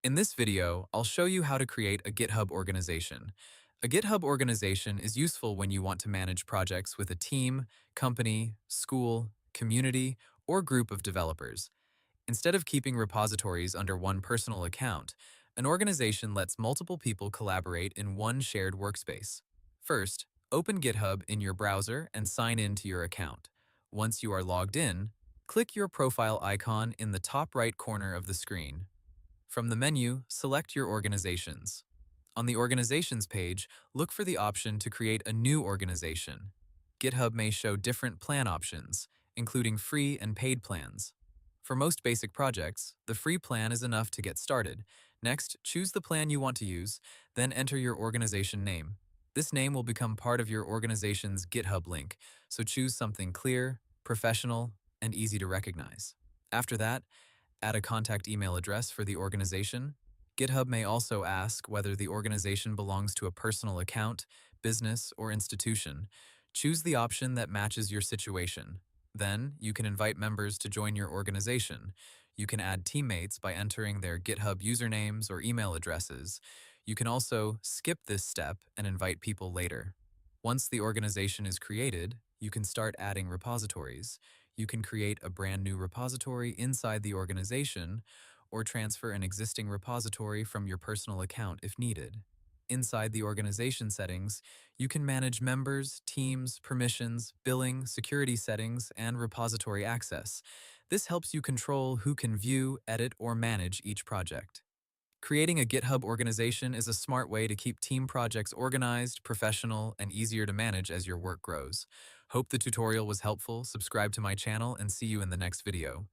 In this video, I'll show you how to create a GitHub organization. A GitHub organization is useful when you want to manage projects with a team, company, school, community, or group of developers. Instead of keeping repositories under one personal account, an organization lets multiple people collaborate in one shared workspace. First, open GitHub in your browser and sign in to your account. Once you are logged in, click your profile icon in the top right corner of the screen. From the menu, select your organizations. On the Organizations page, look for the option to create a new organization. GitHub may show different plan options, including free and paid plans. For most basic projects, the free plan is enough to get started. Next, choose the plan you want to use, then enter your organization name. This name will become part of your organization's GitHub link, so choose something clear, professional, and easy to recognize. After that, add a contact email address for the organization. GitHub may also ask whether the organization belongs to a personal account, business, or institution. Choose the option that matches your situation. Then, you can invite members to join your organization. You can add teammates by entering their GitHub usernames or email addresses. You can also skip this step and invite people later. Once the organization is created, you can start adding repositories. You can create a brand new repository inside the organization or transfer an existing repository from your personal account if needed. Inside the organization settings, you can manage members, teams, permissions, billing, security settings, and repository access. This helps you control who can view, edit, or manage each project. Creating a GitHub organization is a smart way to keep team projects organized, professional, and easier to manage as your work grows. Hope the tutorial was helpful. Subscribe to my channel and see you in the next video.